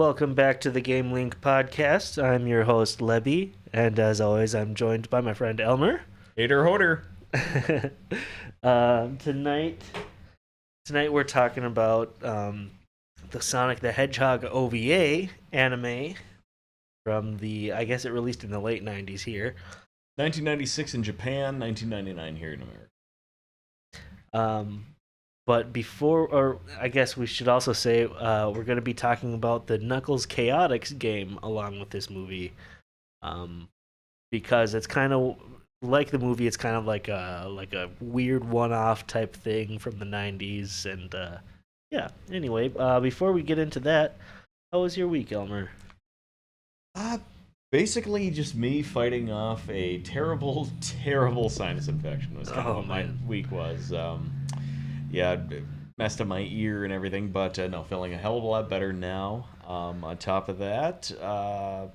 Welcome back to the Game Link podcast. I'm your host, Lebby, and as always, I'm joined by my friend Elmer. Hater Hoder. Tonight we're talking about the Sonic the Hedgehog OVA anime from I guess it released in the late 90s here. 1996 in Japan, 1999 here in America. But I guess we should also say we're going to be talking about the Knuckles Chaotix game along with this movie, because it's kind of like the movie. It's kind of like a weird one-off type thing from the '90s, and yeah. Anyway, before we get into that, how was your week, Elmer? Basically just me fighting off a terrible, terrible sinus infection was kind of what my week was. Yeah, messed up my ear and everything, but no, feeling a hell of a lot better now. On top of that, there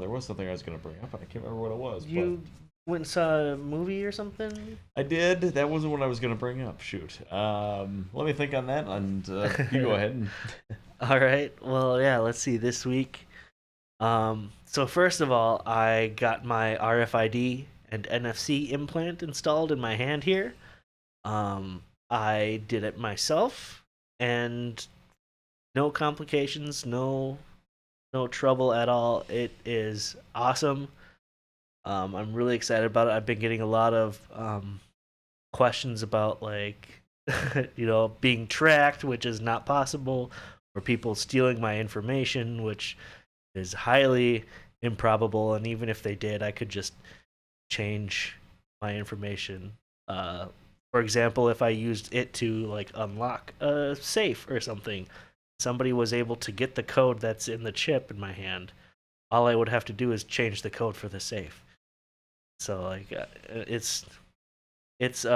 was something I was going to bring up, and I can't remember what it was. You went and saw a movie or something? I did. That wasn't what I was going to bring up. Shoot. Let me think on that, and you go ahead. And All right. Well, yeah, let's see. This week, so first of all, I got my RFID and NFC implant installed in my hand here. I did it myself, and no complications, no trouble at all. It is awesome. I'm really excited about it. I've been getting a lot of questions about being tracked, which is not possible, or people stealing my information, which is highly improbable. And even if they did, I could just change my information. For example, if I used it to unlock a safe or something, somebody was able to get the code that's in the chip in my hand. All I would have to do is change the code for the safe. So it's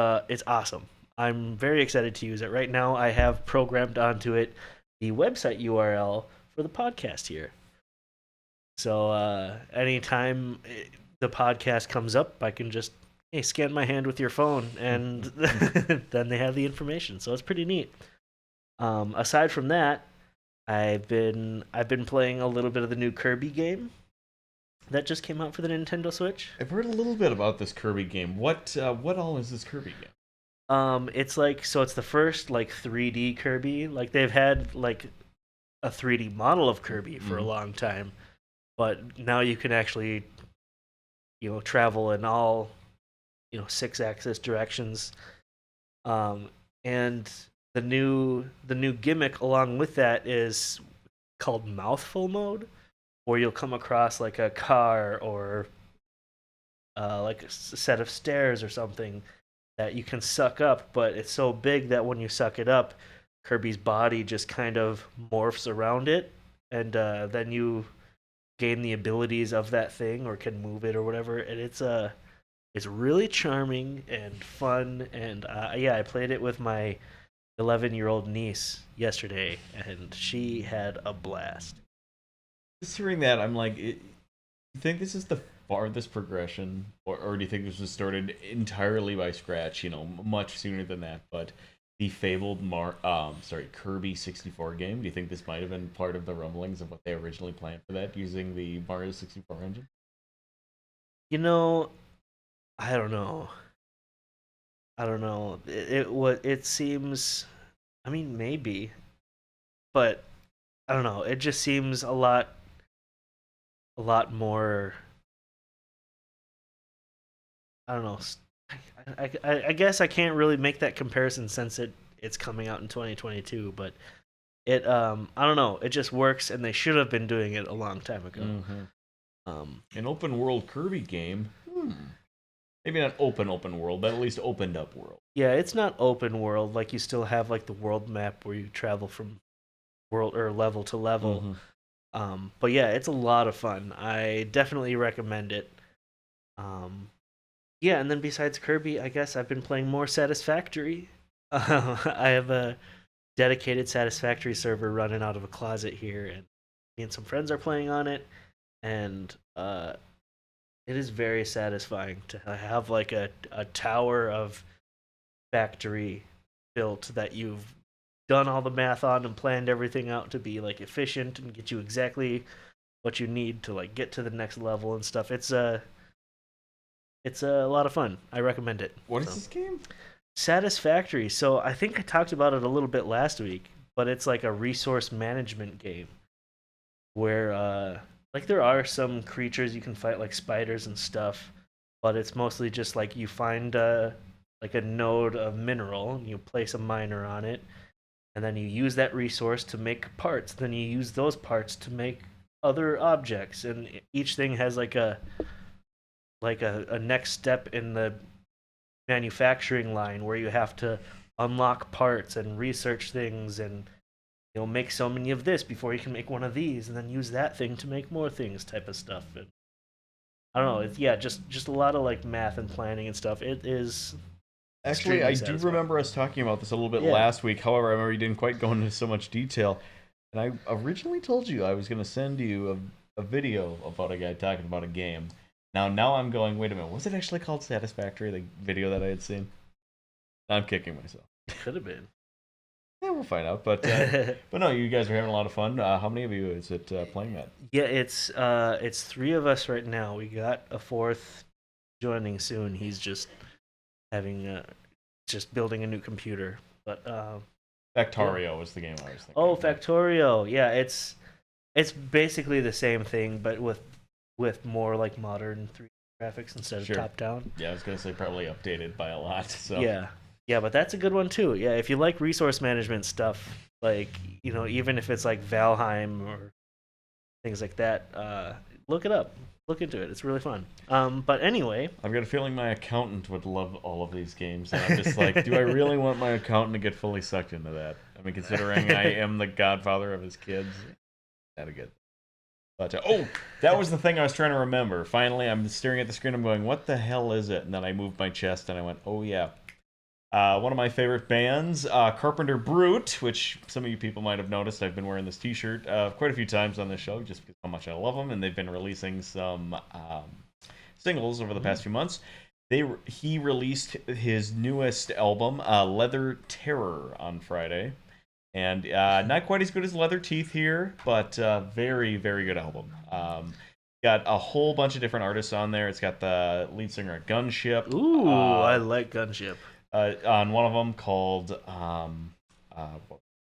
awesome. I'm very excited to use it. Right now, I have programmed onto it the website URL for the podcast here. So anytime the podcast comes up, I can just scan my hand with your phone, and then they have the information. So it's pretty neat. Aside from that, I've been playing a little bit of the new Kirby game that just came out for the Nintendo Switch. I've heard a little bit about this Kirby game. What all is this Kirby game? It's it's the first 3D Kirby. They've had a 3D model of Kirby for a long time, but now you can actually travel in all 6-axis directions. And the new gimmick along with that is called mouthful mode, where you'll come across a car or a set of stairs or something that you can suck up, but it's so big that when you suck it up, Kirby's body just kind of morphs around it, and then you gain the abilities of that thing or can move it or whatever. And it's really charming and fun, and I played it with my 11-year-old niece yesterday, and she had a blast. Just hearing that, I'm like, you think this is the farthest progression, or do you think this was started entirely by scratch? Much sooner than that. But the fabled Kirby 64 game. Do you think this might have been part of the rumblings of what they originally planned for that, using the Mario 64 engine? I don't know. It seems. I mean, maybe, but I don't know. It just seems a lot more. I don't know. I guess I can't really make that comparison since it's coming out in 2022, but I don't know. It just works, and they should have been doing it a long time ago. Mm-hmm. An open world Kirby game. Maybe not open world, but at least opened up world. Yeah, it's not open world. You still have the world map where you travel from world or level to level. Mm-hmm. But yeah, it's a lot of fun. I definitely recommend it. Yeah, and then besides Kirby, I guess I've been playing more Satisfactory. I have a dedicated Satisfactory server running out of a closet here, and me and some friends are playing on it, and it is very satisfying to have a tower of factory built that you've done all the math on and planned everything out to be like efficient and get you exactly what you need to like get to the next level and stuff. It's a lot of fun. I recommend it. What is this game? Satisfactory. So I think I talked about it a little bit last week, but it's like a resource management game where like there are some creatures you can fight like spiders and stuff, but it's mostly just like you find like a node of mineral and you place a miner on it, and then you use that resource to make parts. Then you use those parts to make other objects, and each thing has like a next step in the manufacturing line where you have to unlock parts and research things and make so many of this before you can make one of these and then use that thing to make more things type of stuff. And I don't know, it's just a lot of like math and planning and stuff. It is Actually, I do satisfying. remember us talking about this a little bit Yeah. last week. However, I remember you didn't quite go into so much detail. And I originally told you I was going to send you a video about a guy talking about a game. Now I'm going, wait a minute, was it actually called Satisfactory, the video that I had seen? I'm kicking myself. Could have been. Yeah, we'll find out. But no, you guys are having a lot of fun. How many of you is it playing that? Yeah, it's three of us right now. We got a fourth joining soon. He's just having just building a new computer. But Factorio was the game I was thinking. oh, Factorio. Yeah, it's basically the same thing, but with more like modern 3D graphics instead of Sure. top down. Yeah, I was going to say probably updated by a lot. So Yeah, but that's a good one too. Yeah, if you like resource management stuff, like even if it's like Valheim or things like that, look it up. Look into it. It's really fun. But anyway, I've got a feeling my accountant would love all of these games. And I'm just like, do I really want my accountant to get fully sucked into that? I mean, considering I am the godfather of his kids, not a good. But that was the thing I was trying to remember. Finally, I'm staring at the screen. I'm going, what the hell is it? And then I moved my chest and I went, oh yeah. One of my favorite bands, Carpenter Brute, which some of you people might have noticed. I've been wearing this T-shirt quite a few times on this show, just because how much I love them, and they've been releasing some singles over the past few months. He released his newest album, Leather Terror, on Friday, and not quite as good as Leather Teeth here, but very, very good album. Got a whole bunch of different artists on there. It's got the lead singer of Gunship. ooh, I like Gunship. On one of them called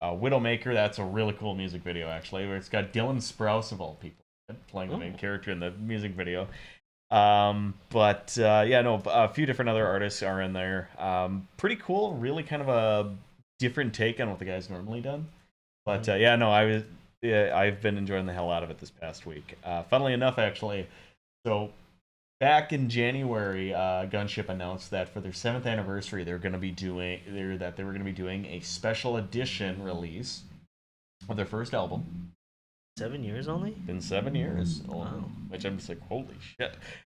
Widowmaker. That's a really cool music video, actually, where it's got Dylan Sprouse, of all people, playing the main character in the music video. A few different other artists are in there. Pretty cool. Really kind of a different take on what the guy's normally done. But I've been enjoying the hell out of it this past week. Funnily enough, actually, so back in January, Gunship announced that for their 7th anniversary, they were going to be doing a special edition release of their first album. 7 years only? Been 7 years, Wow. which I'm just like, holy shit.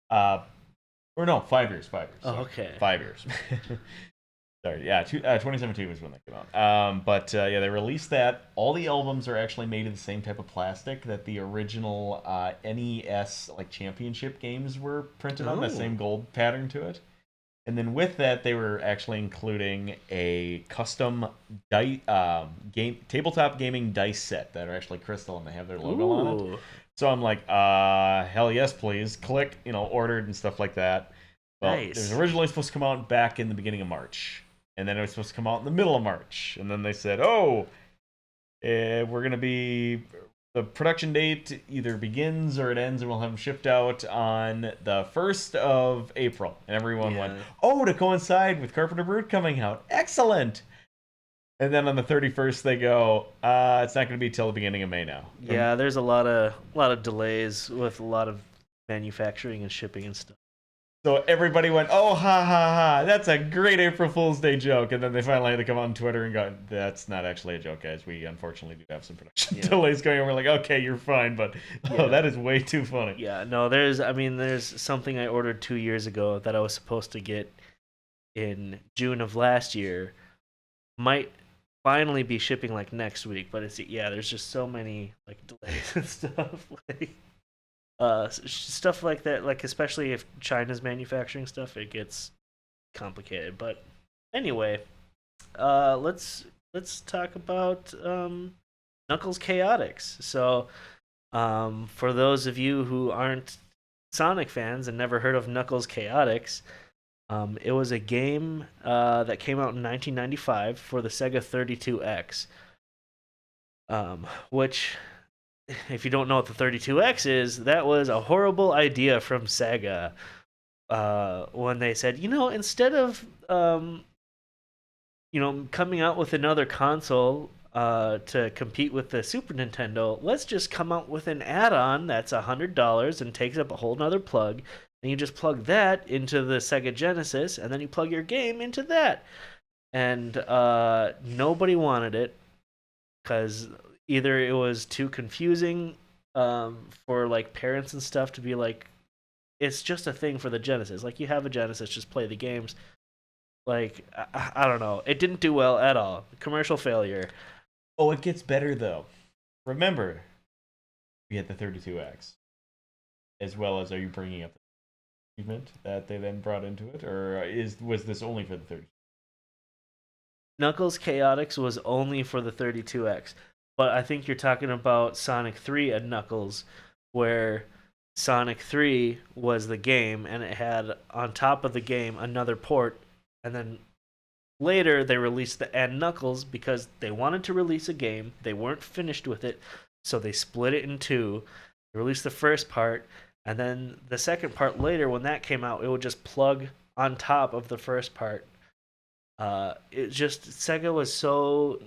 Or no, 5 years. Oh, Sorry. okay. 5 years. Sorry, yeah, 2017 was when they came out. They released that. All the albums are actually made of the same type of plastic that the original NES like championship games were printed on, that Oh. same gold pattern to it. And then with that, they were actually including a custom tabletop gaming dice set that are actually crystal and they have their logo on it. Ooh. So I'm like, hell yes, please. Click, ordered and stuff like that. Well, Nice. It was originally supposed to come out back in the beginning of March. And then it was supposed to come out in the middle of March. And then they said, we're going to be... The production date either begins or it ends, and we'll have them shipped out on the 1st of April. And everyone went, to coincide with Carpenter Brute coming out. Excellent! And then on the 31st, they go, it's not going to be till the beginning of May now. Yeah, there's a lot of delays with a lot of manufacturing and shipping and stuff. So everybody went, oh, ha, ha, ha, that's a great April Fool's Day joke. And then they finally had to come on Twitter and go, that's not actually a joke, guys. We unfortunately do have some production delays going on. We're like, okay, you're fine, but that is way too funny. Yeah, no, there's something I ordered 2 years ago that I was supposed to get in June of last year. Might finally be shipping like next week, but there's just so many like delays and stuff. Stuff like that, like especially if China's manufacturing stuff, it gets complicated. But anyway, let's let's talk about Knuckles Chaotix. So, for those of you who aren't Sonic fans and never heard of Knuckles Chaotix, it was a game that came out in 1995 for the Sega 32X, which, if you don't know what the 32X is, that was a horrible idea from Sega. When they said, instead of coming out with another console to compete with the Super Nintendo, let's just come out with an add-on that's $100 and takes up a whole nother plug. And you just plug that into the Sega Genesis, and then you plug your game into that. And nobody wanted it because either it was too confusing for like parents and stuff to be like, it's just a thing for the Genesis. Like, you have a Genesis, just play the games. Like, I don't know. It didn't do well at all. Commercial failure. Oh, it gets better though. Remember, we had the 32X, as well as, are you bringing up the achievement that they then brought into it, or was this only for the 30? Knuckles Chaotix was only for the 32X, but I think you're talking about Sonic 3 and Knuckles, where Sonic 3 was the game, and it had on top of the game another port, and then later they released the and Knuckles because they wanted to release a game. They weren't finished with it, so they split it in two. They released the first part, and then the second part later, when that came out, it would just plug on top of the first part. It just, Sega was so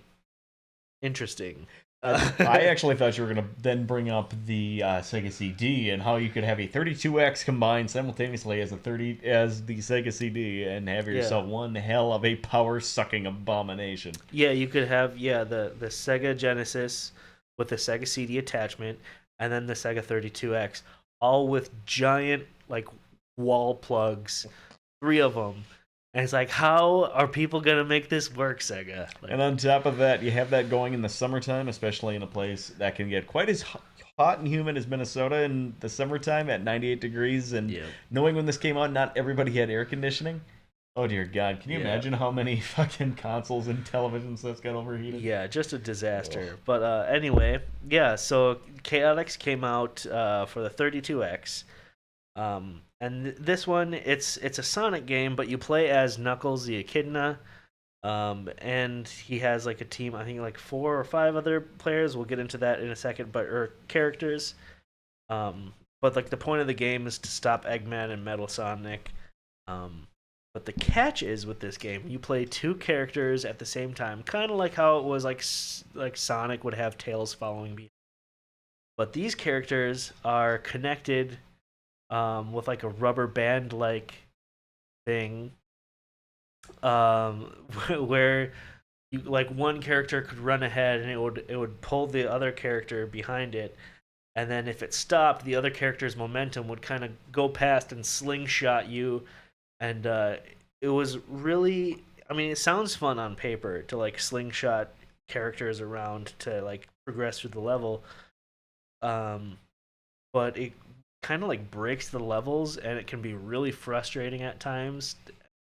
interesting. I actually thought you were going to then bring up the Sega CD and how you could have a 32X combined simultaneously as the Sega CD and have yourself one hell of a power sucking abomination. Yeah, you could have the Sega Genesis with the Sega CD attachment, and then the Sega 32X, all with giant like wall plugs, three of them. And it's like, how are people going to make this work, Sega? Like, and on top of that, you have that going in the summertime, especially in a place that can get quite as hot and humid as Minnesota in the summertime at 98 degrees. And knowing when this came out, not everybody had air conditioning. Oh, dear God. Can you imagine how many fucking consoles and televisions that's got overheated? Yeah, just a disaster. Oh. But anyway, so Chaotix came out for the 32X. And this one, it's a Sonic game, but you play as Knuckles the Echidna, and he has like a team. I think like 4 or 5 other players. We'll get into that in a second, or characters. But like the point of the game is to stop Eggman and Metal Sonic. But the catch is with this game, you play 2 characters at the same time, kind of like how it was like Sonic would have Tails following behind. But these characters are connected with like a rubber band like thing, where you like one character could run ahead and it would pull the other character behind it, and then if it stopped, the other character's momentum would kind of go past and slingshot you, and it was really, I mean, it sounds fun on paper to like slingshot characters around to like progress through the level, but it kind of like breaks the levels, and it can be really frustrating at times,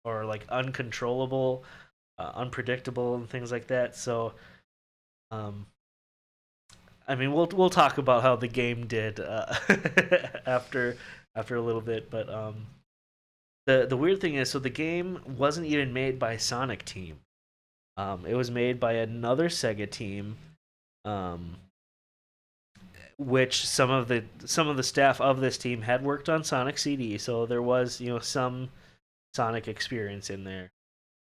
or like uncontrollable, unpredictable, and things like that. So, I mean, we'll talk about how the game did after a little bit, but the weird thing is, so the game wasn't even made by Sonic Team. It was made by another Sega team. Which some of the staff of this team had worked on Sonic CD, so there was some Sonic experience in there.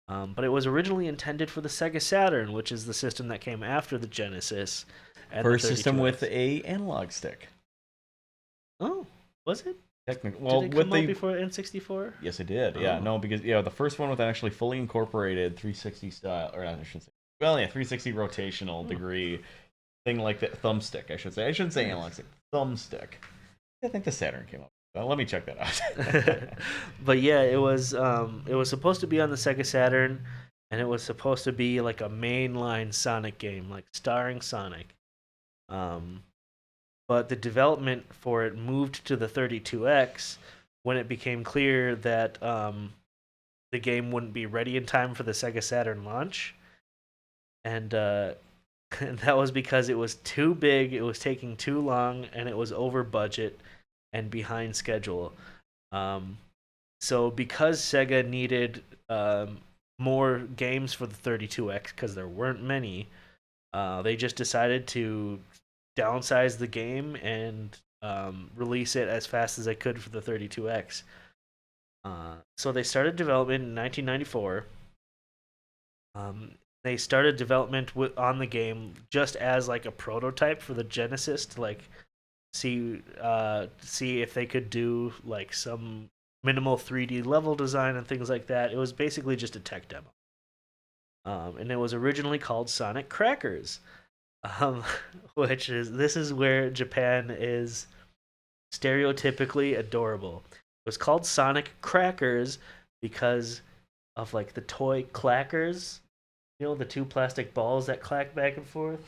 But it was originally intended for the Sega Saturn, which is the system that came after the Genesis. And first system with a analog stick. Oh, was it? Technically, well, did it come out before N64? Yes, it did. Oh. Yeah, no, because the first one with an actually fully incorporated 360 style, or I shouldn't say. Well, yeah, 360 rotational degree. Thing like the thumbstick, I should say. I shouldn't say analog stick. Thumbstick. I think the Saturn came up. Well, let me check that out. But yeah, it was supposed to be on the Sega Saturn, and it was supposed to be like a mainline Sonic game, like starring Sonic. But the development for it moved to the 32X when it became clear that the game wouldn't be ready in time for the Sega Saturn launch. and and that was because it was too big, it was taking too long, and it was over budget and behind schedule. Um, so because Sega needed more games for the 32X because there weren't many, they just decided to downsize the game and release it as fast as they could for the 32X. So they started development in 1994. They started development on the game just as like a prototype for the Genesis to like see if they could do like some minimal 3D level design and things like that. It was basically just a tech demo, and it was originally called Sonic Crackers, um, which is this is where Japan is stereotypically adorable. It was called Sonic Crackers because of like the toy clackers, the two plastic balls that clack back and forth,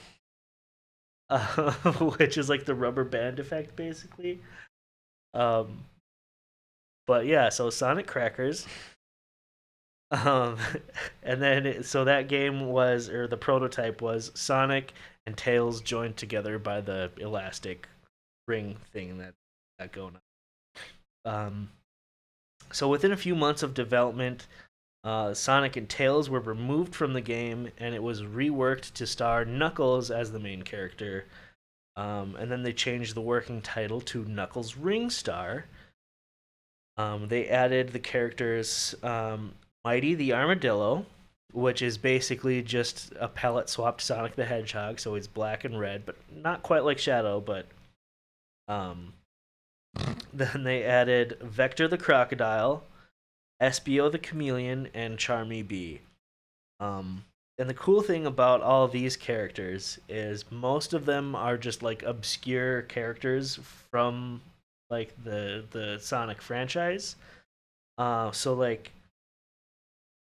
uh, which is like the rubber band effect, basically. Um, but yeah, so Sonic Crackers, um, and then so that game was, or the prototype was Sonic and Tails joined together by the elastic ring thing that going on. So within a few months of development, Sonic and Tails were removed from the game, and it was reworked to star Knuckles as the main character. And then they changed the working title to Knuckles Ring Star. They added the characters Mighty the Armadillo, which is basically just a palette swapped Sonic the Hedgehog, so he's black and red, but not quite like Shadow. But um, then they added Vector the Crocodile, Espio the Chameleon, and Charmy Bee. And the cool thing about all of these characters is most of them are just like obscure characters from like the Sonic franchise. So like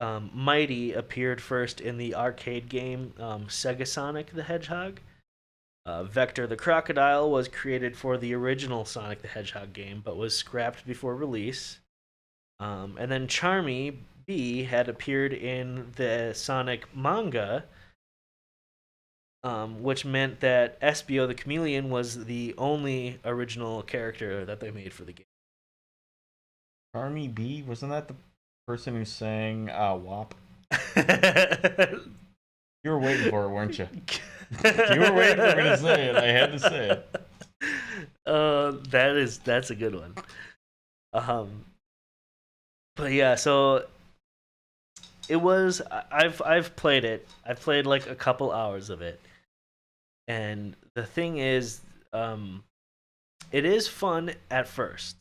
Mighty appeared first in the arcade game Sega Sonic the Hedgehog. Vector the Crocodile was created for the original Sonic the Hedgehog game, but was scrapped before release. And then Charmy Bee had appeared in the Sonic manga, which meant that Espio the Chameleon was the only original character that they made for the game. Army B, wasn't that the person who sang WAP? You were waiting for it, weren't you? You were waiting for me to say it. I had to say it. That's a good one. But yeah, so it was. I've played it. I've played like a couple hours of it, and the thing is, it is fun at first,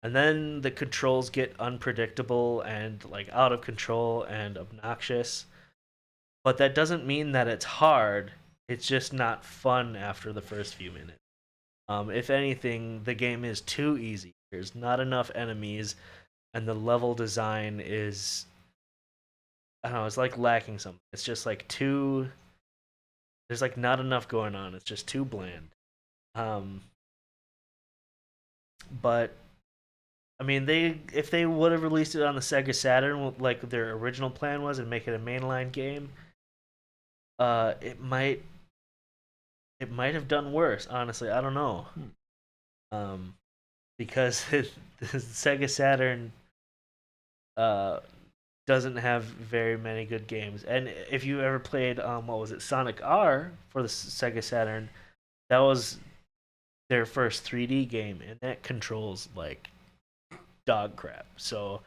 and then the controls get unpredictable and like out of control and obnoxious. But that doesn't mean that it's hard. It's just not fun after the first few minutes. If anything, the game is too easy. There's not enough enemies, and the level design is, I don't know, it's like lacking something. It's just like too, there's like not enough going on. It's just too bland. Um, but I mean, if they would have released it on the Sega Saturn like their original plan was and make it a mainline game, it might have done worse. Honestly, I don't know. Because the Sega Saturn uh doesn't have very many good games. And if you ever played what was it, Sonic R for the Sega Saturn, that was their first 3D game, and that controls like dog crap. So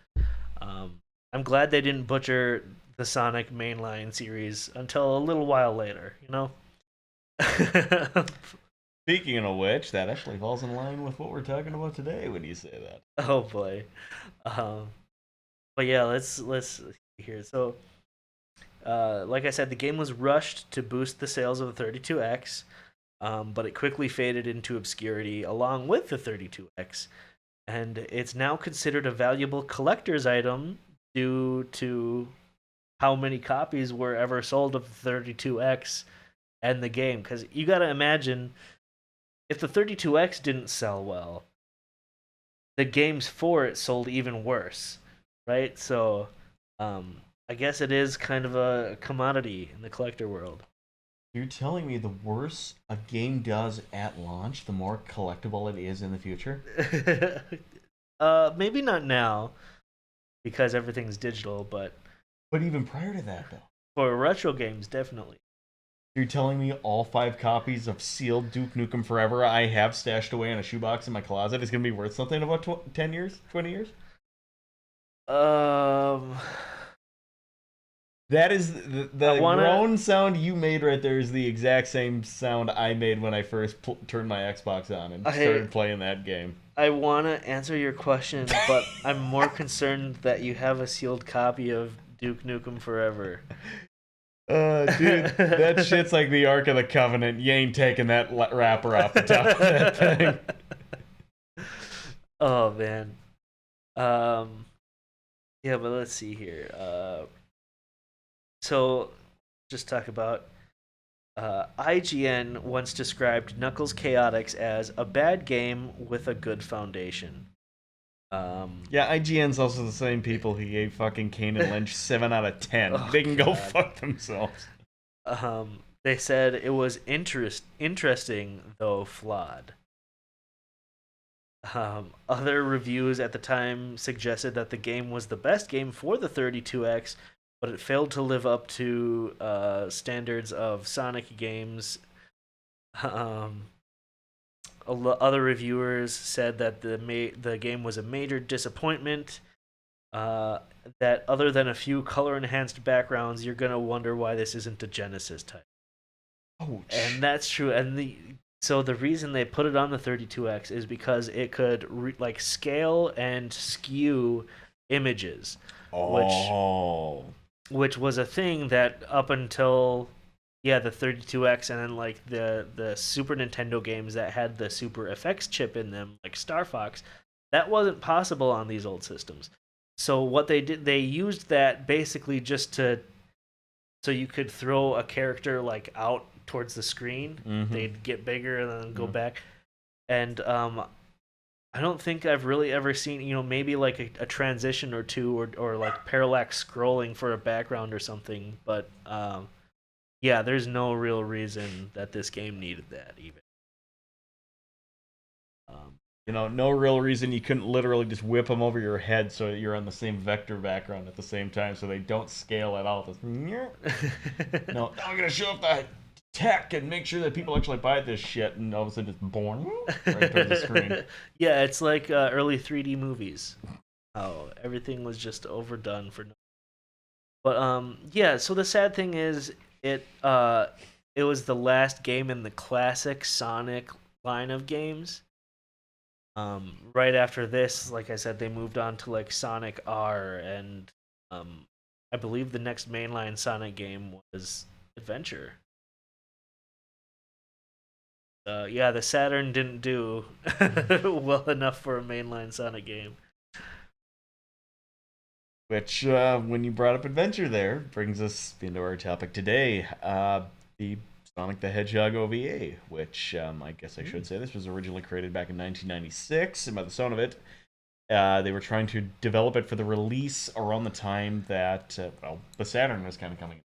I'm glad they didn't butcher the Sonic mainline series until a little while later. Speaking of which, that actually falls in line with what we're talking about today when you say that. Oh boy. But yeah, let's hear. So, like I said, the game was rushed to boost the sales of the 32X, but it quickly faded into obscurity along with the 32X, and it's now considered a valuable collector's item due to how many copies were ever sold of the 32X and the game. Because you got to imagine, if the 32X didn't sell well, the games for it sold even worse, right? So, I guess it is kind of a commodity in the collector world. You're telling me the worse a game does at launch, the more collectible it is in the future? Maybe not now because everything's digital, but But even prior to that, though. for retro games, definitely. You're telling me all 5 copies of sealed Duke Nukem Forever I have stashed away in a shoebox in my closet is going to be worth something in about 10 years, 20 years? Um, That is the wanna. groan sound you made right there is the exact same sound I made when I first turned my Xbox on and started playing that game. I wanna answer your question, but I'm more concerned that you have a sealed copy of Duke Nukem Forever. Dude, that shit's like the Ark of the Covenant. You ain't taking that wrapper off the top of that thing. Oh man. Um. Yeah, but let's see here. So just talk about IGN once described Knuckles Chaotix as a bad game with a good foundation. Yeah, IGN's also the same people who gave fucking Kane and Lynch 7 out of 10. Oh, They can go God. fuck themselves. They said it was interesting though flawed. Other reviews at the time suggested that the game was the best game for the 32X, but it failed to live up to standards of Sonic games. Um, Other reviewers said that the game was a major disappointment. That other than a few color enhanced backgrounds, you're gonna wonder why this isn't a Genesis type. Ouch. And that's true. And so the reason they put it on the 32X is because it could scale and skew images, Oh. which was a thing that up until the 32X and then like the Super Nintendo games that had the Super FX chip in them, like Star Fox, that wasn't possible on these old systems. So what they did, they used that basically just so you could throw a character like out towards the screen. Mm-hmm. They'd get bigger and then go back. And I don't think I've really ever seen, maybe like a transition or two or like parallax scrolling for a background or something. But yeah, there's no real reason that this game needed that even. No real reason you couldn't literally just whip them over your head so you're on the same vector background at the same time so they don't scale at all. No, I'm going to show off the tech and make sure that people actually buy this shit, and all of a sudden it's born right towards the screen. Yeah, it's like early 3D movies. Oh, everything was just overdone for no. But yeah. So the sad thing is, it was the last game in the classic Sonic line of games. Right after this, like I said, they moved on to like Sonic R, and I believe the next mainline Sonic game was Adventure. Yeah, the Saturn didn't do well enough for a mainline Sonic game. Which, when you brought up Adventure there, brings us into our topic today, the Sonic the Hedgehog OVA, which I guess I should say this was originally created back in 1996, and by the sound of it, they were trying to develop it for the release around the time that, the Saturn was kind of coming.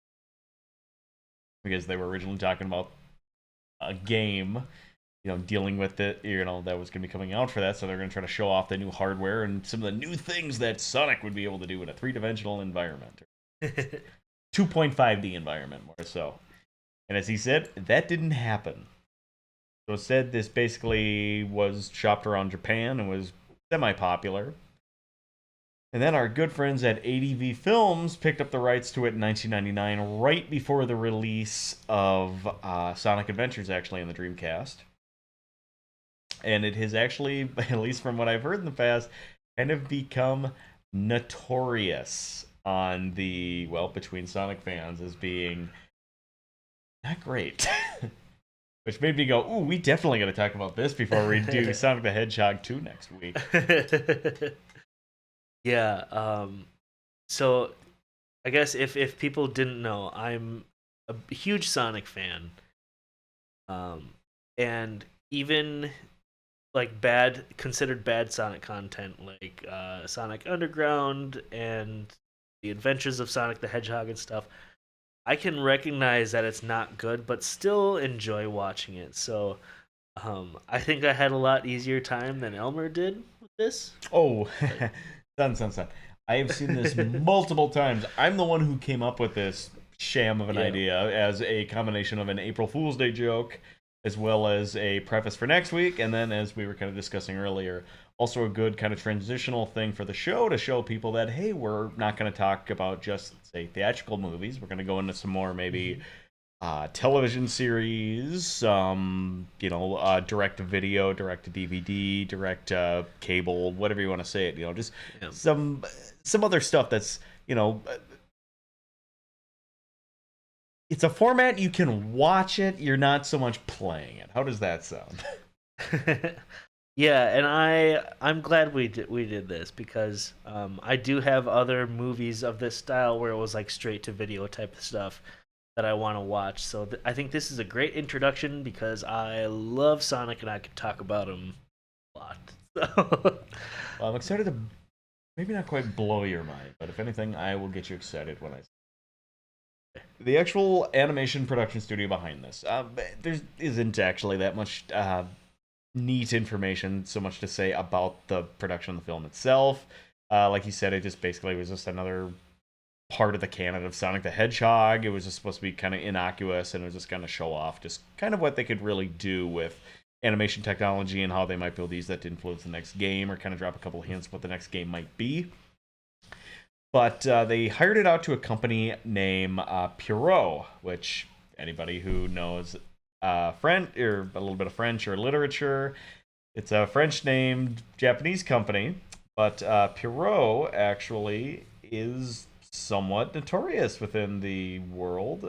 Because they were originally talking about a game, dealing with it, that was going to be coming out for that, so they're going to try to show off the new hardware and some of the new things that Sonic would be able to do in a three-dimensional environment. 2.5D environment, more so. And as he said, that didn't happen. So instead, this basically was shopped around Japan and was semi-popular. And then our good friends at ADV Films picked up the rights to it in 1999, right before the release of Sonic Adventures, actually, in the Dreamcast. And it has actually, at least from what I've heard in the past, kind of become notorious on between Sonic fans as being not great. Which made me go, ooh, we definitely got to talk about this before we do Sonic the Hedgehog 2 next week. Yeah, so I guess if people didn't know, I'm a huge Sonic fan. And even like considered bad Sonic content like Sonic Underground and the Adventures of Sonic the Hedgehog and stuff, I can recognize that it's not good, but still enjoy watching it. So I think I had a lot easier time than Elmer did with this. Oh, But son. I have seen this multiple times. I'm the one who came up with this sham of an yeah, idea as a combination of an April Fool's Day joke, as well as a preface for next week, and then, as we were kind of discussing earlier, also a good kind of transitional thing for the show to show people that, hey, we're not going to talk about just, say, theatrical movies. We're going to go into some more maybe television series, direct to video, direct to DVD, direct cable, whatever you want to say it. Just yeah. some other stuff that's it's a format you can watch it. You're not so much playing it. How does that sound? Yeah, and I'm glad we did this because I do have other movies of this style where it was like straight to video type of stuff that I want to watch. So I think this is a great introduction because I love Sonic and I could talk about him a lot. So Well, I'm excited to maybe not quite blow your mind, but if anything, I will get you excited when I. The actual animation production studio behind this. There isn't actually that much neat information, so much to say about the production of the film itself. Like you said, it just basically was just another part of the canon of Sonic the Hedgehog. It was just supposed to be kind of innocuous, and it was just going to show off just kind of what they could really do with animation technology and how they might be able to use that to influence the next game or kind of drop a couple of hints what the next game might be. But they hired it out to a company named Pierrot, which anybody who knows French or a little bit of French or literature, it's a French-named Japanese company. But Pierrot actually is somewhat notorious within the world.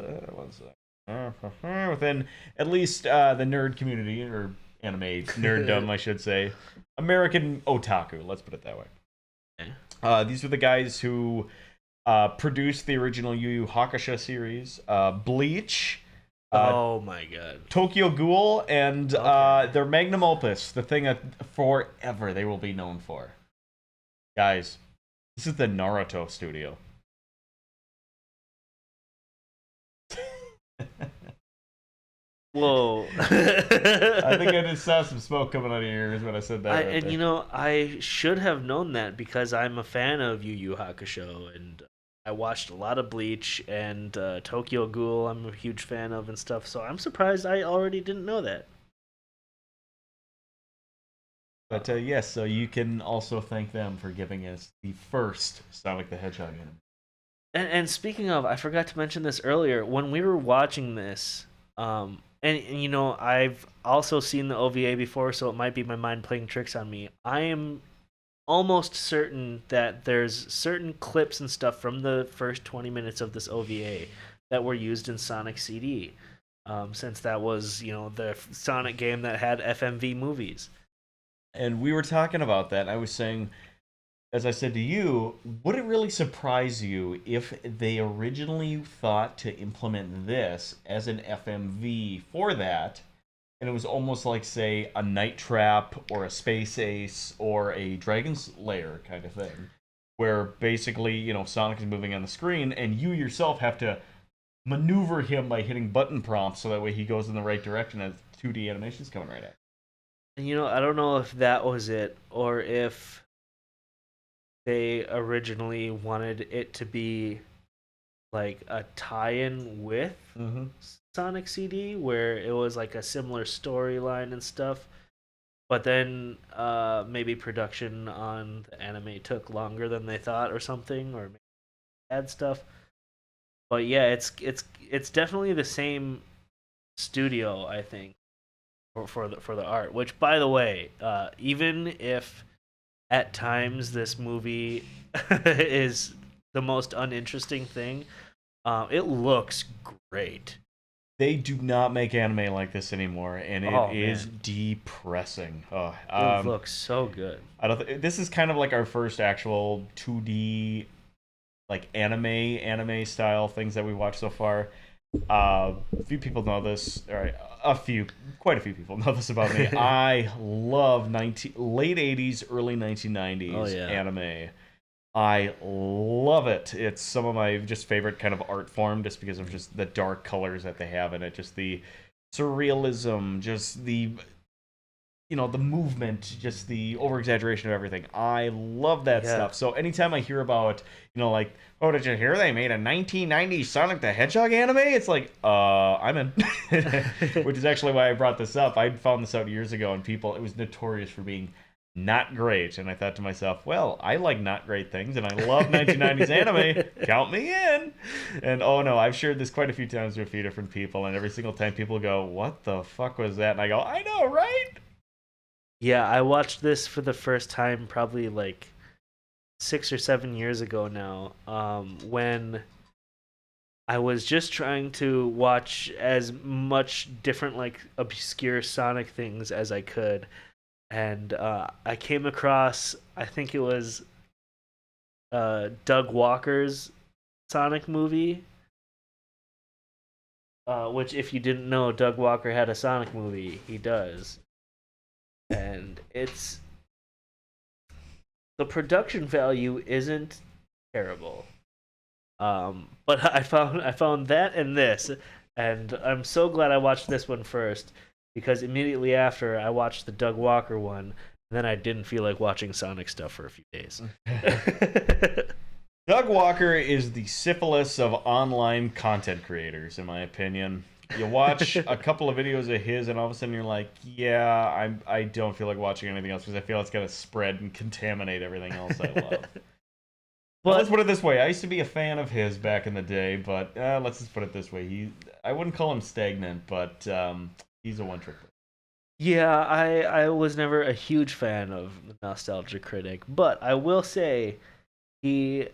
Within at least the nerd community, or anime nerddom, I should say. American otaku, let's put it that way. These are the guys who produced the original Yu Yu Hakusho series, Bleach, oh my god, Tokyo Ghoul, and Okay. their magnum opus, the thing that forever they will be known for. Guys, this is the Naruto studio. Whoa. I think I just saw some smoke coming out of your ears when I said that. Right And there. I should have known that because I'm a fan of Yu Yu Hakusho and I watched a lot of Bleach and Tokyo Ghoul. I'm a huge fan of and stuff. So I'm surprised I already didn't know that. But yes, so you can also thank them for giving us the first Sonic the Hedgehog anime. And speaking of, I forgot to mention this earlier. When we were watching this, and I've also seen the OVA before, so it might be my mind playing tricks on me. I am almost certain that there's certain clips and stuff from the first 20 minutes of this OVA that were used in Sonic CD, since that was the Sonic game that had FMV movies. And we were talking about that, and I was saying, as I said to you, would it really surprise you if they originally thought to implement this as an FMV for that, and it was almost like, say, a Night Trap or a Space Ace or a Dragon's Lair kind of thing, where basically, Sonic is moving on the screen, and you yourself have to maneuver him by hitting button prompts so that way he goes in the right direction as 2D animation's coming right at. And I don't know if that was it or if they originally wanted it to be like a tie-in with Mm-hmm. Sonic CD where it was like a similar storyline and stuff. But then maybe production on the anime took longer than they thought or something, or maybe add stuff. But yeah, it's definitely the same studio, I think, for the art. Which, by the way, even if at times this movie is the most uninteresting thing, it looks great. They do not make anime like this anymore, and Oh it is man, depressing. Oh, it looks so good. I don't. This is kind of like our first actual 2D, like anime style things that we watched so far. A few people know this. All right, quite a few people know this about me. I love late '80s, early 1990s Oh yeah. anime. I love it. It's some of my just favorite kind of art form, just because of just the dark colors that they have in it, just the surrealism, just the movement, just the over exaggeration of everything. I love that Yeah. stuff. So anytime I hear about, like, oh, did you hear they made a 1990 Sonic the Hedgehog anime? It's like, I'm in. Which is actually why I brought this up. I found this out years ago, and it was notorious for being not great. And I thought to myself, well, I like not great things, and I love 1990s anime. Count me in. And oh no, I've shared this quite a few times with a few different people, and every single time people go, what the fuck was that? And I go, I know, right? Yeah, I watched this for the first time probably like 6 or 7 years ago now, when I was just trying to watch as much different, like, obscure Sonic things as I could. And I came across, I think it was Doug Walker's Sonic movie, which, if you didn't know, Doug Walker had a Sonic movie. He does. And the production value isn't terrible. But I found that and this, and I'm so glad I watched this one first, because immediately after I watched the Doug Walker one, and then I didn't feel like watching Sonic stuff for a few days. Doug Walker is the syphilis of online content creators, in my opinion. You watch a couple of videos of his, and all of a sudden you're like, yeah, I don't feel like watching anything else because I feel it's going to spread and contaminate everything else I love. Well, let's But put it this way. I used to be a fan of his back in the day, but let's just put it this way. I wouldn't call him stagnant, but he's a one-trick player. yeah, I was never a huge fan of Nostalgia Critic, but I will say he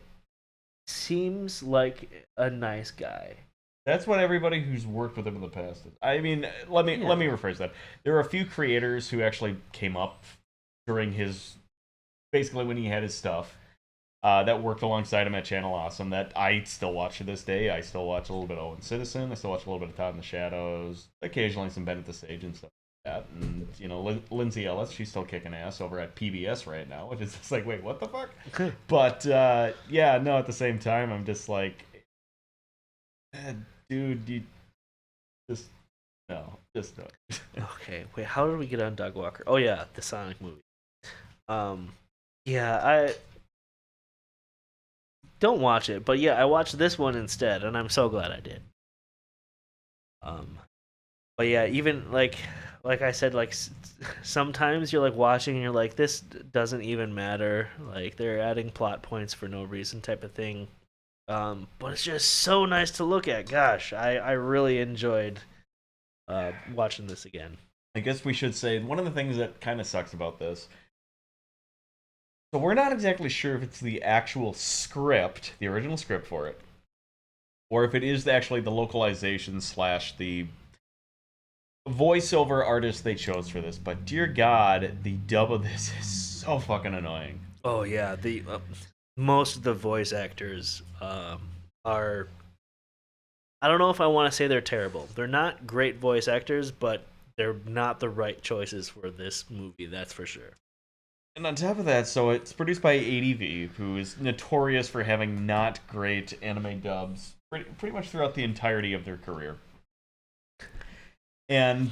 seems like a nice guy. That's what everybody who's worked with him in the past is. I mean, let me Yeah. rephrase that. There are a few creators who actually came up during his basically when he had his stuff that worked alongside him at Channel Awesome that I still watch to this day. I still watch a little bit of Owen Citizen. I still watch a little bit of Todd in the Shadows. Occasionally some Bennett the Sage and stuff like that. And Lindsay Ellis, she's still kicking ass over at PBS right now, which is just like, wait, what the fuck? But yeah, no. At the same time, I'm just like, dude, you just just no. Okay, wait, how did we get on Doug Walker? Oh yeah, the Sonic movie. Um, yeah, I don't watch it, but yeah, I watched this one instead, and I'm so glad I did. Um, but yeah, even like I said, like sometimes you're like watching and you're like, this doesn't even matter. Like they're adding plot points for no reason, type of thing. But it's just so nice to look at. Gosh, I really enjoyed watching this again. I guess we should say one of the things that kind of sucks about this. So we're not exactly sure if it's the actual script, the original script for it, or if it is actually the localization slash the voiceover artist they chose for this. But dear God, the dub of this is so fucking annoying. Oh yeah, the most of the voice actors are. I don't know if I want to say they're terrible. They're not great voice actors, but they're not the right choices for this movie. That's for sure. And on top of that, so it's produced by ADV, who is notorious for having not great anime dubs pretty much throughout the entirety of their career. And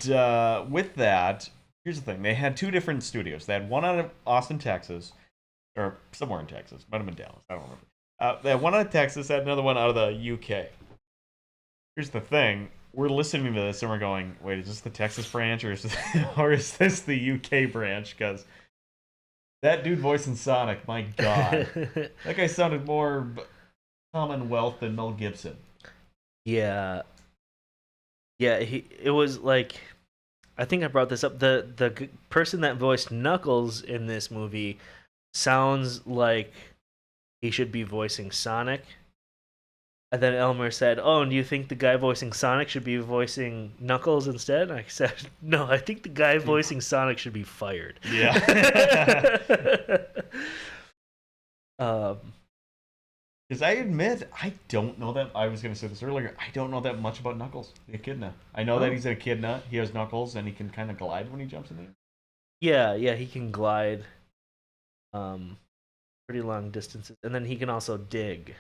with that, here's the thing. They had two different studios. They had one out of Austin, Texas, or somewhere in Texas. Might have been Dallas. I don't remember. They had one out of Texas, they had another one out of the UK. Here's the thing. We're listening to this and we're going, wait, is this the Texas branch or is this the UK branch? Because that dude voicing Sonic, my God. That guy sounded more Commonwealth than Mel Gibson. Yeah, yeah. It was like, I think I brought this up. The person that voiced Knuckles in this movie sounds like he should be voicing Sonic. And then Elmer said, "Oh, and do you think the guy voicing Sonic should be voicing Knuckles instead?" And I said, "No, I think the guy voicing Sonic should be fired." Yeah. um, Because I admit, I don't know that. I was going to say this earlier. I don't know that much about Knuckles, the echidna. I know that he's an echidna. He has knuckles, and he can kind of glide when he jumps in the air. yeah, he can glide. Um, pretty long distances, and then he can also dig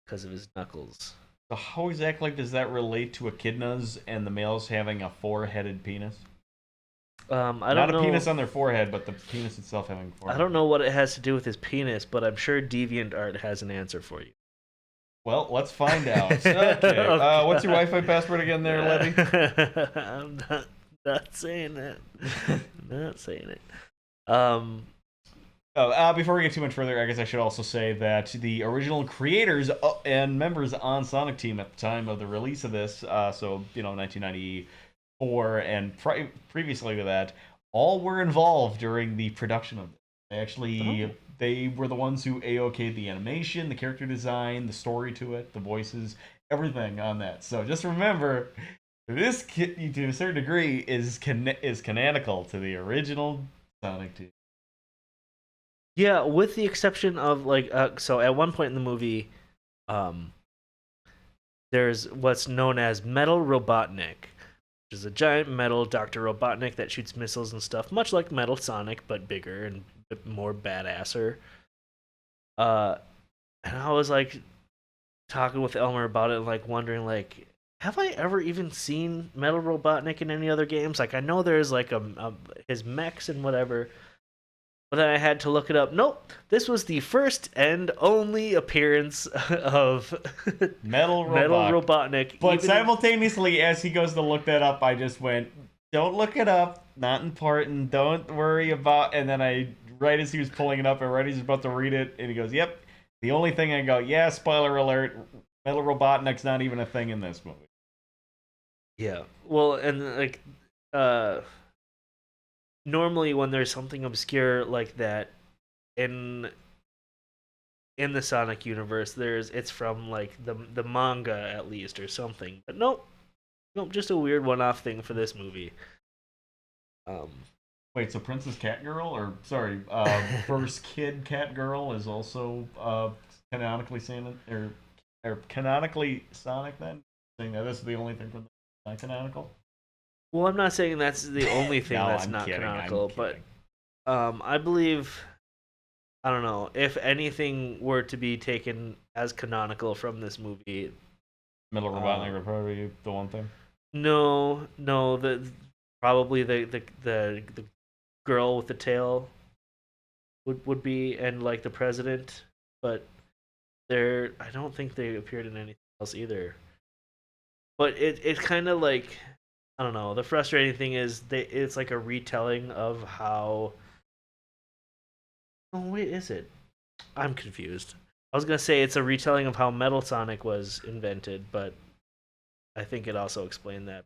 because of his knuckles. So how exactly does that relate to echidnas and the males having a four-headed penis? I Not don't a know. penis on their forehead, but the penis itself having four I heads. don't know what it has to do with his penis, but I'm sure DeviantArt has an answer for you. Well, let's find out. Okay. Oh What's your God. Wi-Fi password again there, Levy? I'm not saying it. Not saying it. Um, Before we get too much further, I guess I should also say that the original creators and members on Sonic Team at the time of the release of this, 1994 and previously to that, all were involved during the production of this. oh, They were the ones who AOK'd the animation, the character design, the story to it, the voices, everything on that. So just remember, this to a certain degree is canonical to the original Sonic Team. yeah, with the exception of so at one point in the movie, um, there's what's known as Metal Robotnik, which is a giant metal Dr. Robotnik that shoots missiles and stuff, much like Metal Sonic, but bigger and more badasser. Uh, and I was like talking with Elmer about it, like wondering, like, have I ever even seen Metal Robotnik in any other games? Like, I know there's like his mechs and whatever, but then I had to look it up. Nope, this was the first and only appearance of Metal Robotnik. But simultaneously, as he goes to look that up, I just went, "Don't look it up. Not important. Don't worry about." And then right as he was pulling it up, and right as he's about to read it, and he goes, "Yep." The only thing I go, "Yeah, spoiler alert. Metal Robotnik's not even a thing in this movie." Yeah, well, and like, uh, normally when there's something obscure like that in the Sonic universe, it's from like the manga at least or something. But nope, nope, just a weird one-off thing for this movie. Um, Wait, so Princess Catgirl, or sorry, First Kid Catgirl is also canonically Sonic, or canonically Sonic then? Saying that this is the only thing from the non-canonical? well, I'm not saying that's the only thing No, that's I'm not kidding. I'm canonical, but kidding. I believe I don't know if anything were to be taken as canonical from this movie. Metal Robotnik would probably be the one thing. No, no, probably the girl with the tail would be, and like the president, but I don't think they appeared in anything else either. But it's kind of like I don't know. The frustrating thing is it's like a retelling of how. Oh wait, is it? I'm confused. I was gonna say it's a retelling of how Metal Sonic was invented, but I think it also explained that.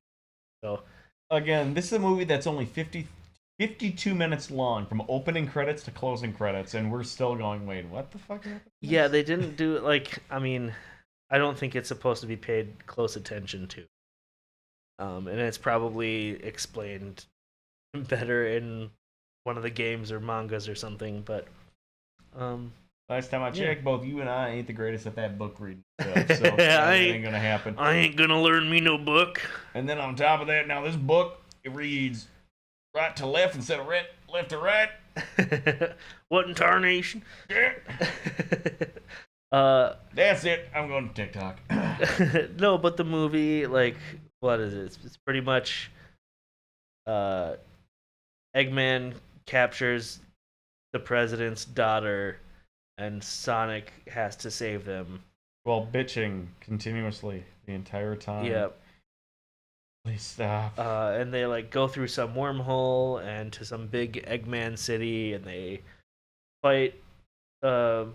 So Again, this is a movie that's only 52 minutes long from opening credits to closing credits, and we're still going, wait, what the fuck happened? yeah, they didn't do like. I mean, I don't think it's supposed to be paid close attention to. And it's probably explained better in one of the games or mangas or something. But um, Last time I yeah, checked, both you and I ain't the greatest at that book reading stuff, so that ain't gonna happen. I ain't gonna learn me no book. And then on top of that, now this book, it reads right to left instead of left to right. What in tarnation? Yeah. That's it. I'm going to TikTok. No, but the movie, like, what is it? It's pretty much uh, Eggman captures the president's daughter, and Sonic has to save them. While bitching continuously the entire time. Yeah. Please stop. And they like go through some wormhole and to some big Eggman city, and they fight uh,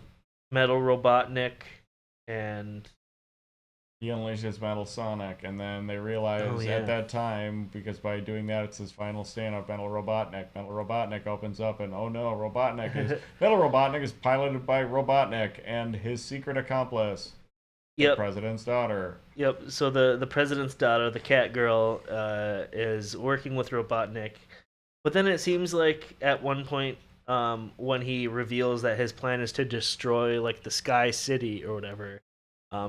Metal Robotnik, and He unleashes Metal Sonic, and then they realize at that time, because by doing that, it's his final stand of Metal Robotnik. Metal Robotnik opens up, and oh no, Metal Robotnik is piloted by Robotnik and his secret accomplice, the president's daughter. Yep. So the president's daughter, the cat girl, is working with Robotnik, but then it seems like at one point, when he reveals that his plan is to destroy like the Sky City or whatever,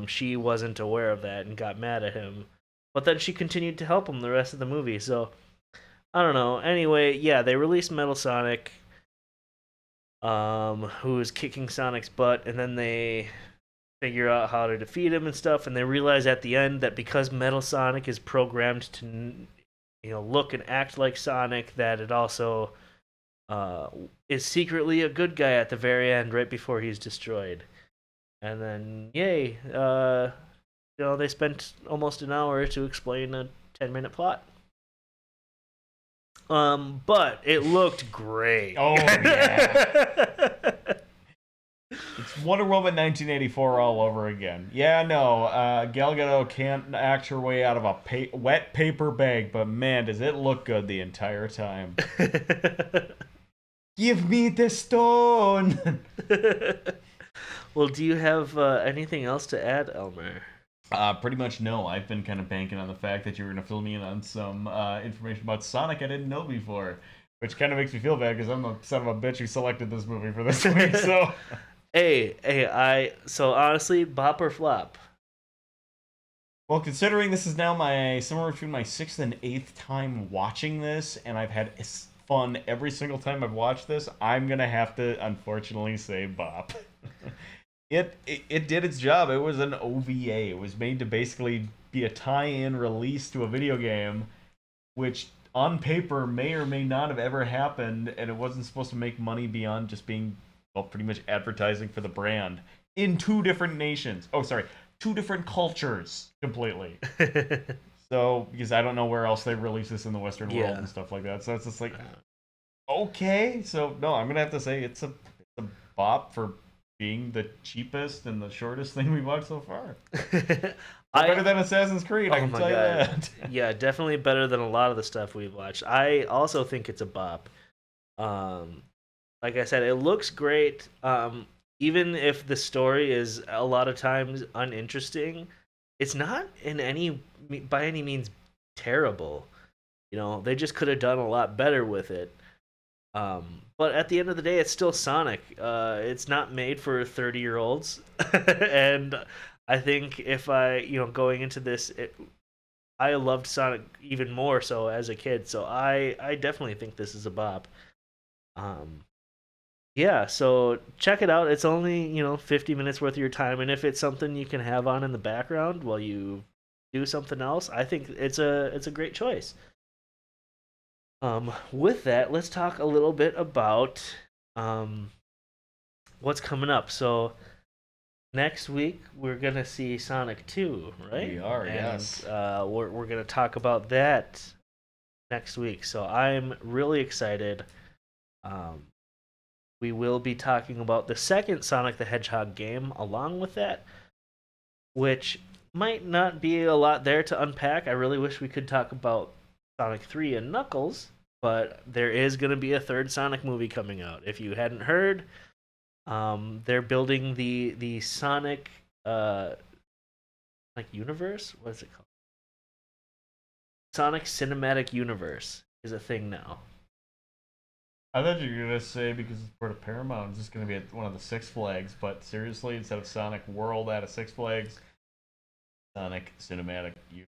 she wasn't aware of that and got mad at him. But then she continued to help him the rest of the movie. So I don't know. Anyway, yeah, they released Metal Sonic. who is kicking Sonic's butt, and then they figure out how to defeat him and stuff, and they realize at the end that because Metal Sonic is programmed to, look and act like Sonic, that it also is secretly a good guy at the very end, right before he's destroyed. And then, yay, they spent almost an hour to explain a 10-minute plot. But it looked great. Oh yeah. It's Wonder Woman 1984 all over again. Yeah, no, Gal Gadot can't act her way out of a wet paper bag, but man, does it look good the entire time. Give me the stone! Well, do you have anything else to add, Elmer? Pretty much no. I've been kind of banking on the fact that you were going to fill me in on some information about Sonic I didn't know before, which kind of makes me feel bad because I'm a son of a bitch who selected this movie for this week, so... So honestly, bop or flop? Well, considering this is now somewhere between my 6th and 8th time watching this, and I've had fun every single time I've watched this, I'm gonna have to unfortunately say bop. It did its job. It was an OVA. It was made to basically be a tie-in release to a video game, which on paper may or may not have ever happened, and it wasn't supposed to make money beyond just being, well, pretty much advertising for the brand in 2 different nations. Oh, sorry, 2 different cultures completely. So, because I don't know where else they release this in the Western world and stuff like that. So it's just like, okay. So, no, I'm going to have to say it's a bop for being the cheapest and the shortest thing we've watched so far. Better than Assassin's Creed, I can tell you that. Yeah, definitely better than a lot of the stuff we've watched. I also think it's a bop. Like I said, it looks great. Even if the story is a lot of times uninteresting, it's not by any means terrible. They just could have done a lot better with it. But at the end of the day, it's still Sonic. It's not made for 30-year-olds. And I think if going into this, I loved Sonic even more so as a kid. So I definitely think this is a bop. Yeah, so check it out. It's only, 50 minutes worth of your time. And if it's something you can have on in the background while you do something else, I think it's a great choice. With that, let's talk a little bit about what's coming up. So next week we're gonna see Sonic 2, right? We are, yes. We're gonna talk about that next week. So I'm really excited. We will be talking about the second Sonic the Hedgehog game along with that, which might not be a lot there to unpack. I really wish we could talk about Sonic 3 and Knuckles, but there is going to be a third Sonic movie coming out. If you hadn't heard, they're building the Sonic universe. What is it called? Sonic Cinematic Universe is a thing now. I thought you were going to say, because it's part of Paramount, it's just going to be at one of the Six Flags, but seriously, instead of Sonic World at a Six Flags, Sonic Cinematic Universe.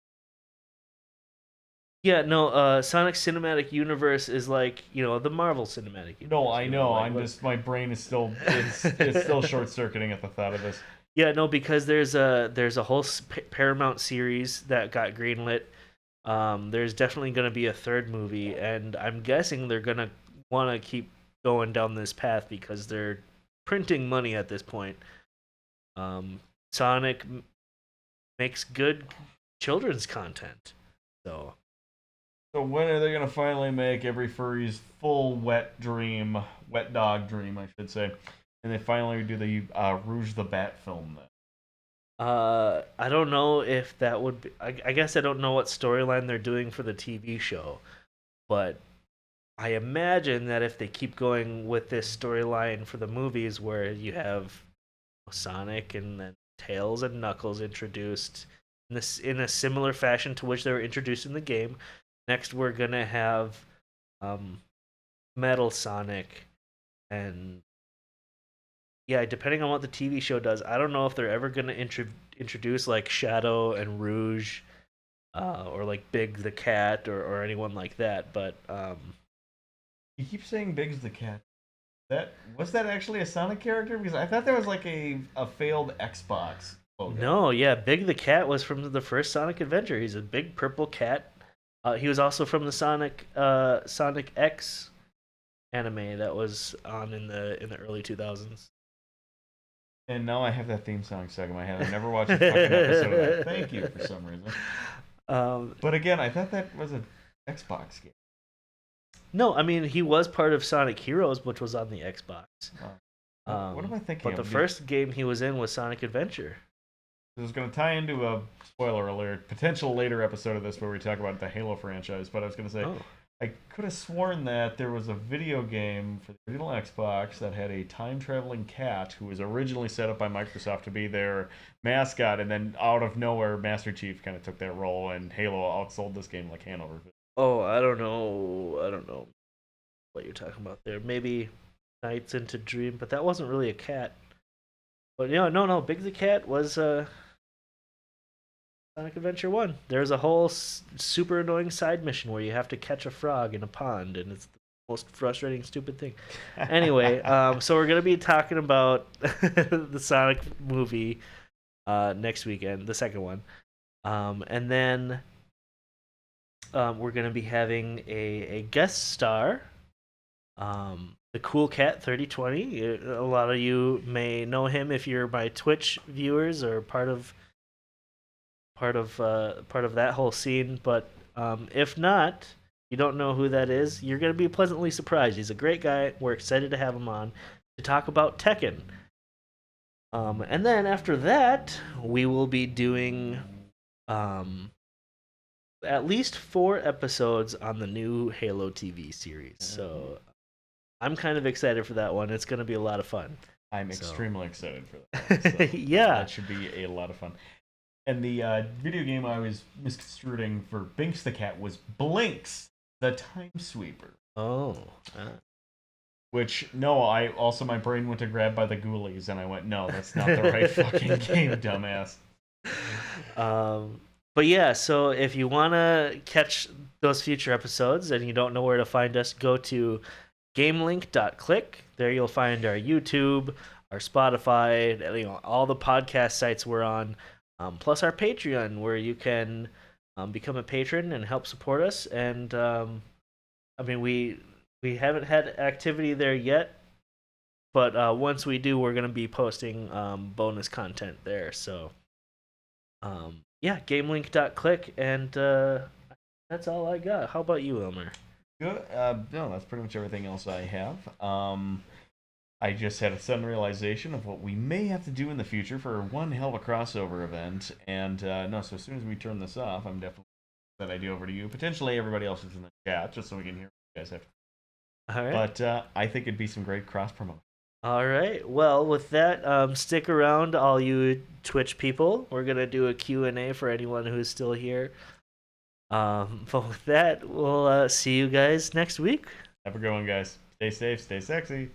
Yeah, no, Sonic Cinematic Universe is like, the Marvel Cinematic Universe. No, I know. My brain is still it's still short-circuiting at the thought of this. Yeah, no, because there's a whole Paramount series that got greenlit. There's definitely going to be a third movie, and I'm guessing they're going to want to keep going down this path because they're printing money at this point. Sonic makes good children's content, so when are they gonna finally make every furry's full wet dog dream, I should say, and they finally do the Rouge the Bat film then? I don't know if that would be. I guess I don't know what storyline they're doing for the TV show, but I imagine that if they keep going with this storyline for the movies, where you have Sonic and then Tails and Knuckles introduced in a similar fashion to which they were introduced in the game. Next, we're gonna have Metal Sonic, and yeah, depending on what the TV show does, I don't know if they're ever gonna introduce like Shadow and Rouge, or like Big the Cat or anyone like that. But you keep saying Big's the Cat. That was that actually a Sonic character? Because I thought that was like a failed Xbox logo. No, yeah, Big the Cat was from the first Sonic Adventure. He's a big purple cat. He was also from the Sonic X anime that was on in the early 2000s. And now I have that theme song stuck in my head. I never watched a fucking episode of that. Thank you for some reason. But again, I thought that was an Xbox game. No, I mean he was part of Sonic Heroes, which was on the Xbox. What am I thinking But of? the first game he was in was Sonic Adventure. This is going to tie into a spoiler alert, potential later episode of this where we talk about the Halo franchise. But I was going to say, I could have sworn that there was a video game for the original Xbox that had a time-traveling cat who was originally set up by Microsoft to be their mascot, and then out of nowhere, Master Chief kind of took that role, and Halo outsold this game like Hanover. Oh, I don't know what you're talking about there. Maybe Nights into Dream, but that wasn't really a cat. But no, Big the Cat was Sonic Adventure 1. There's a whole super annoying side mission where you have to catch a frog in a pond, and it's the most frustrating, stupid thing. Anyway, so we're going to be talking about the Sonic movie next weekend, the second one. And then we're going to be having a guest star, the Cool Cat 3020. A lot of you may know him if you're my Twitch viewers or part of that whole scene. But if not, you don't know who that is, you're going to be pleasantly surprised. He's a great guy. We're excited to have him on to talk about Tekken. And then after that, we will be doing at least 4 episodes on the new Halo TV series. So I'm kind of excited for that one. It's going to be a lot of fun. I'm extremely excited for that. So yeah. That should be a lot of fun. And the video game I was misconstruing for Binks the Cat was Blinks, the Time Sweeper. Oh. Which, no, my brain went to grab by the Ghoulies, and I went, no, that's not the right fucking game, dumbass. But yeah, so if you want to catch those future episodes and you don't know where to find us, go to gamelink.click. There you'll find our YouTube, our Spotify, all the podcast sites we're on, plus our Patreon, where you can become a patron and help support us. And I mean, we haven't had activity there yet, but once we do, we're going to be posting bonus content there. So yeah, gamelink.click, and that's all I got. How about you, Elmer? Good. No, that's pretty much everything else I have. I just had a sudden realization of what we may have to do in the future for one hell of a crossover event. And so as soon as we turn this off, I'm definitely that idea over to you. Potentially everybody else is in the chat, just so we can hear what you guys have. All right. But I think it'd be some great cross promotion. All right. Well, with that, stick around, all you Twitch people. We're gonna do a Q&A for anyone who's still here. But with that, we'll see you guys next week. Have a good one, guys. Stay safe, stay sexy.